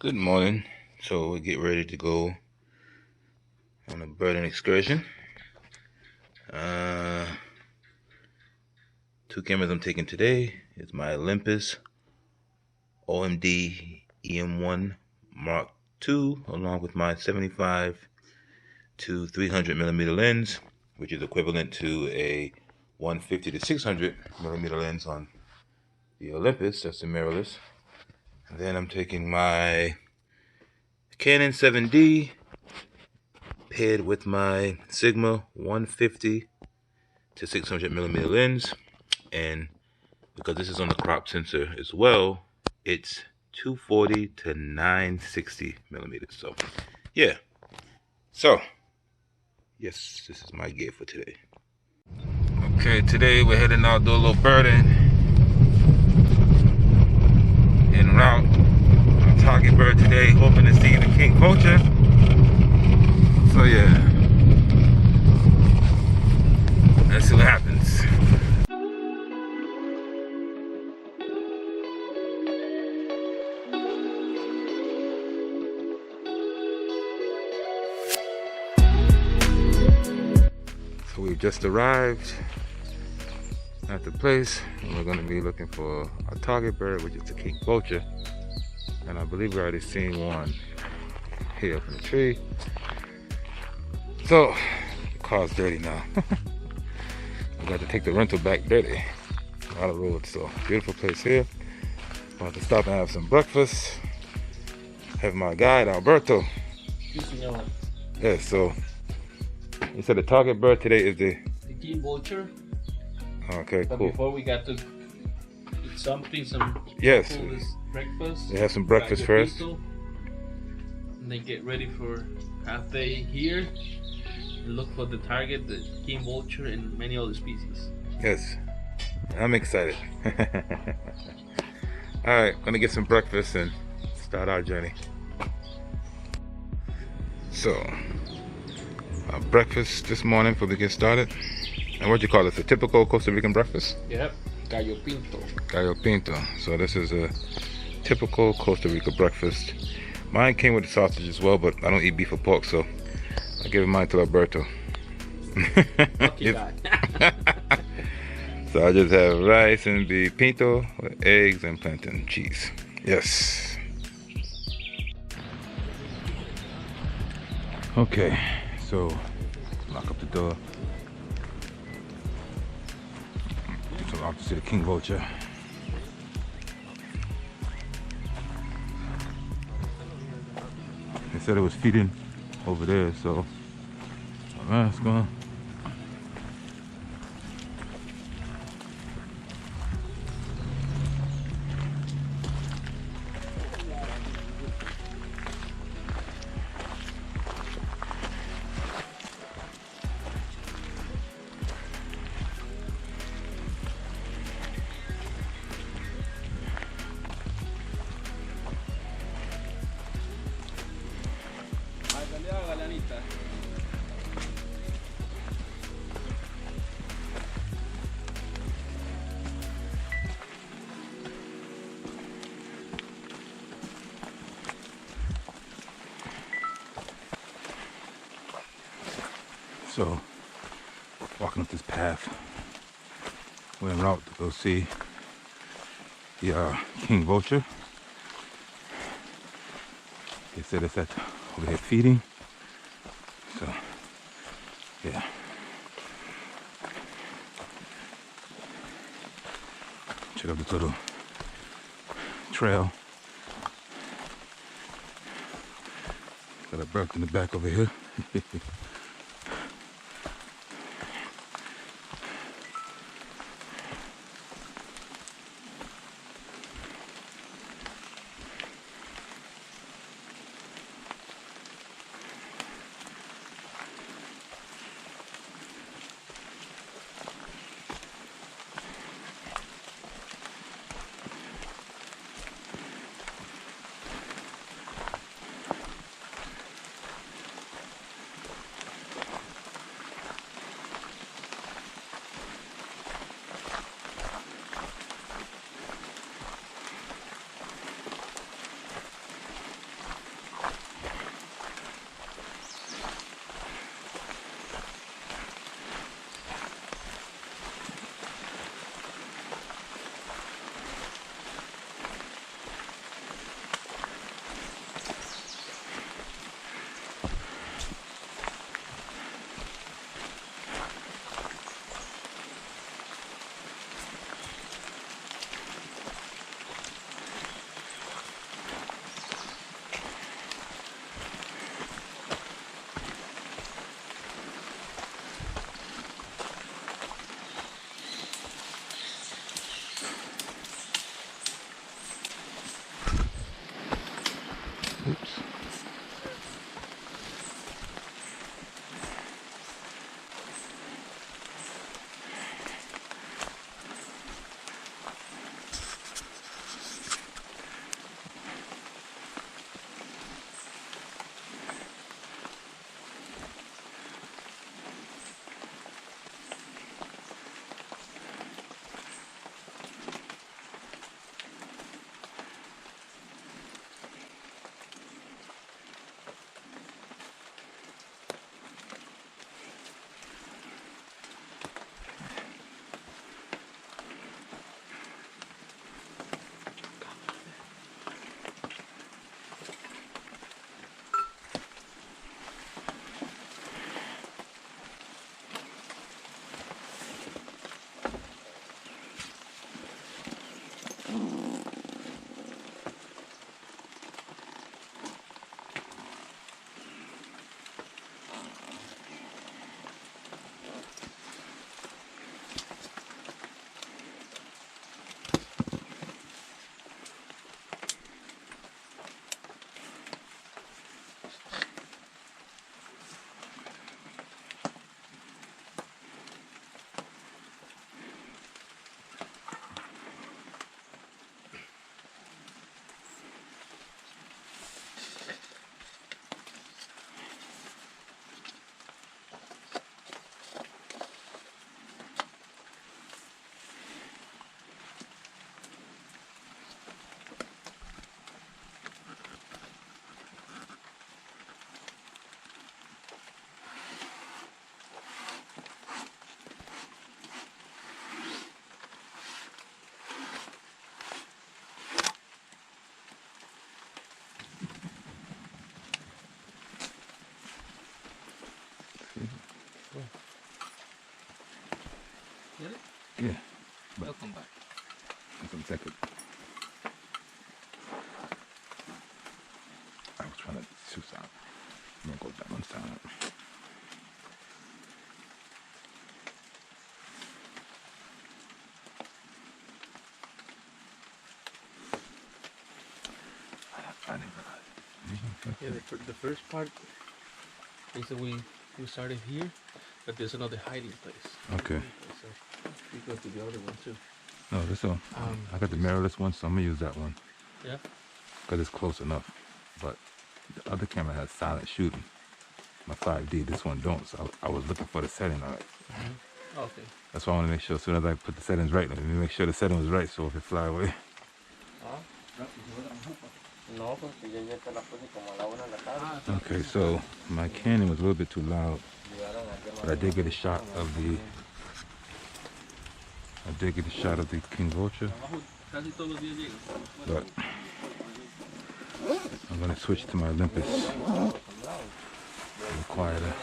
Good morning. So we get ready to go on a birding excursion. Two cameras I'm taking today is my Olympus OMD EM1 Mark II, along with my 75 to 300 millimeter lens, which is equivalent to a 150 to 600 millimeter lens on the Olympus. That's the mirrorless. And then I'm taking my Canon 7D paired with my Sigma 150 to 600 millimeter lens, and because this is on the crop sensor as well, it's 240 to 960 millimeters. So yeah, so yes, this is my gear for today. Okay, today we're heading out, do a little birding en route. Our target bird today, hoping to see the King Vulture. So yeah, let's see what happens. So we've just arrived at the place, and we're going to be looking for our target bird, which is the King Vulture. And I believe we're already seeing one here up in the tree. So the car's dirty now. We got to take the rental back dirty. A lot of roads, so beautiful place here. About to stop and have some breakfast. Have my guide Alberto. Yes, so you said the target bird today is the King Vulture. Okay, but cool. Before we got to eat something, yes, breakfast. They have some breakfast first. And they get ready for half day here. And look for the target, the King Vulture, and many other species. Yes, I'm excited. All right, gonna get some breakfast and start our journey. So, our breakfast this morning before we get started. And what do you call this? A typical Costa Rican breakfast? Yep, gallo pinto. Gallo pinto. So this is a typical Costa Rica breakfast. Mine came with the sausage as well, but I don't eat beef or pork, so I gave mine to Alberto. Lucky guy. So I just have rice and beef pinto with eggs and plantain cheese. Yes. Okay, so lock up the door. So off to see the King Vulture. They said it was feeding over there, so let's go. So, walking up this path, we're en route to go see the King Vulture. They said it's over here feeding. So, yeah. Check out this little trail. Got a bird in the back over here. Get it? Yeah. But They'll come back. that's one second. I was trying to shoot sound. I'm gonna go down one sound. I didn't realize. Yeah, the first part is that we started here, but there's another hiding place. Okay. So we go to the other one too. No, this one. I got the mirrorless one, so I'm gonna use that one. Yeah. Because it's close enough. But the other camera has silent shooting. My 5D, this one don't. So I was looking for the setting on it. Okay. That's why I want to make sure as soon as I put the settings right, let me make sure the setting was right so if it fly away. Okay, so my Canon was a little bit too loud, but I did get a shot of the King Vulture. But I'm gonna switch to my Olympus. A little quieter.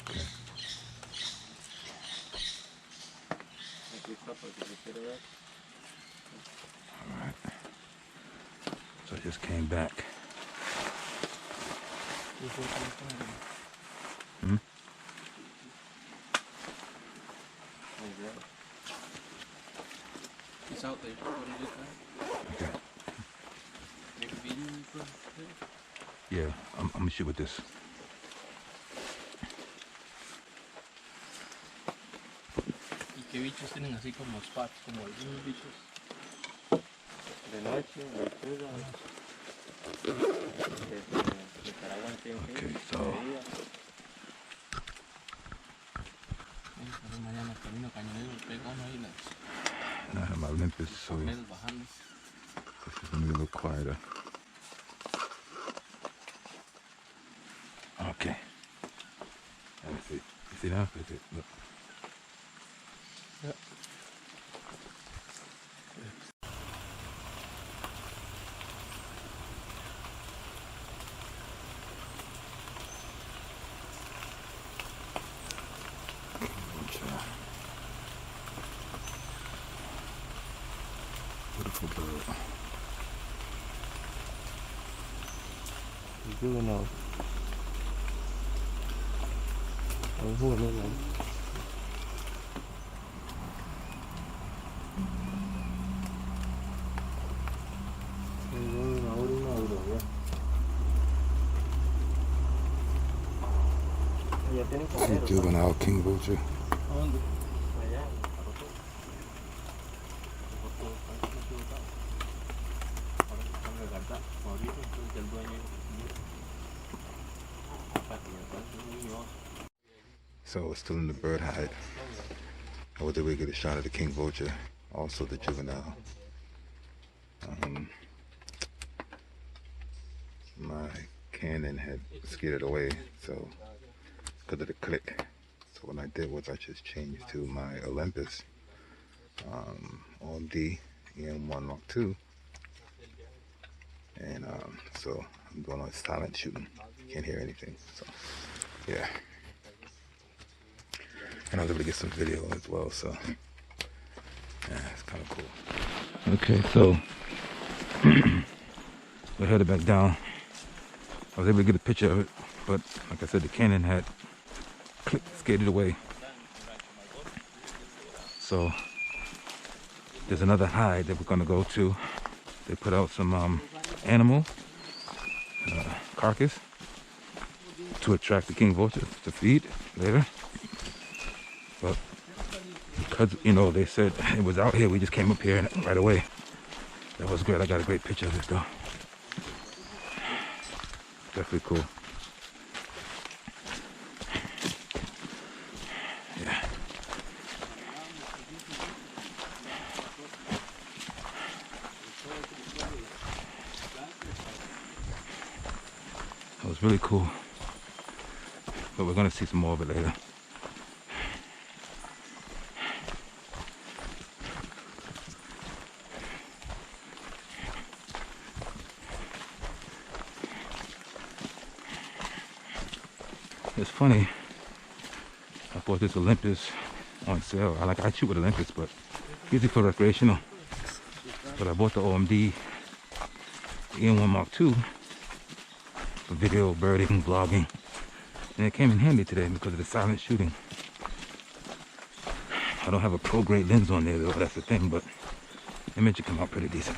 Okay. Alright. So I just came back. Hmm? It's out there. Okay. Make a video for Yeah, I'm gonna shoot with this. ¿Y qué bichos tienen así como spots, como algunos bichos? De noche, de altura, de Paraguay, Okay, so Mañana camino cañonero, pego uno ahí las now I have my Olympus, so torneos bajando. this is gonna be a little quieter. Okay. Let me see. You see that? That's it. Look. Yeah. Beautiful bird. juvenile. Ang huli lang. Yung nahuli na ulo yan. Ya tiene cordero. Juvenile King Vulture. ¿A dónde? Allá. So it's still in the bird hide. I was able to get a shot of the King Vulture, also the juvenile. My Canon had scared it away, so because of the click. So what I did was I just changed to my Olympus OMD EM1 Mark II, and so I'm doing on silent shooting. Can't hear anything. So yeah. And I was able to get some video as well, so yeah, it's kind of cool. Okay, so we're headed back down. I was able to get a picture of it, but like I said, the Canon had skated away. So there's another hide that we're gonna go to. They put out some animal carcass to attract the King Vulture to feed later. But because, you know, they said it was out here, we just came up here right away. That was great. I got a great picture of it though. Definitely cool. Yeah. That was really cool. But we're gonna see some more of it later. It's funny, I bought this Olympus on sale. I shoot with Olympus, but usually for recreational. But I bought the OMD EN1 Mark II for video, birding, vlogging. And it came in handy today because of the silent shooting. I don't have a pro grade lens on there though, that's the thing, but the image will come out pretty decent.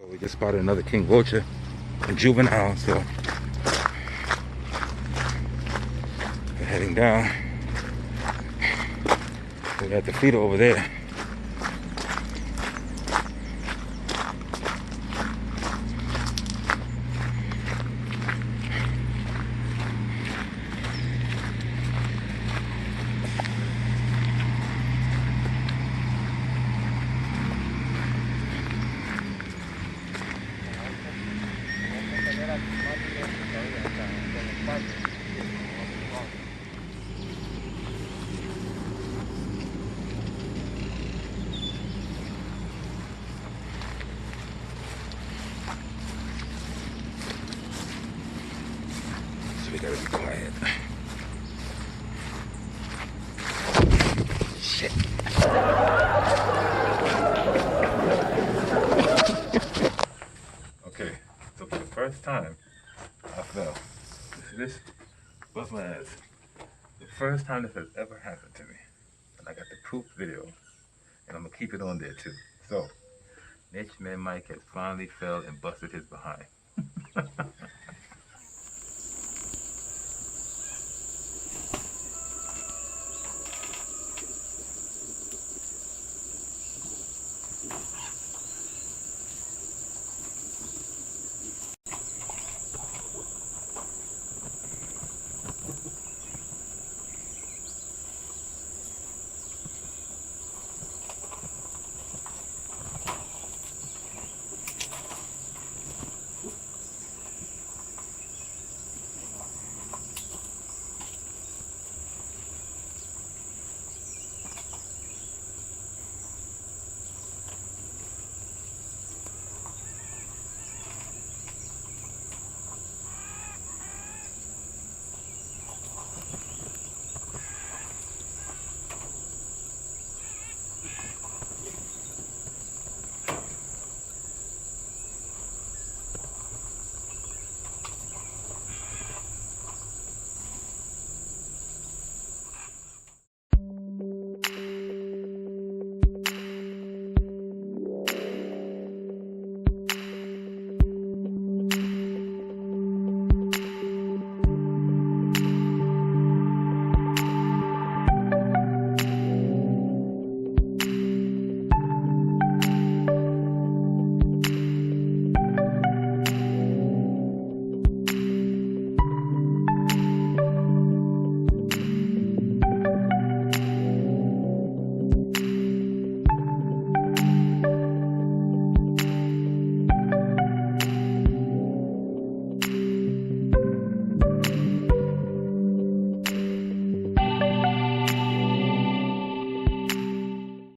We just spotted another King Vulture, a juvenile, so we're heading down. We got the feeder over there. We gotta be quiet. Shit. Okay, so for the first time, I fell. This bust my ass. The first time this has ever happened to me. And I got the proof video. And I'm gonna keep it on there too. So, Nature Man Mike has finally fell and busted his behind.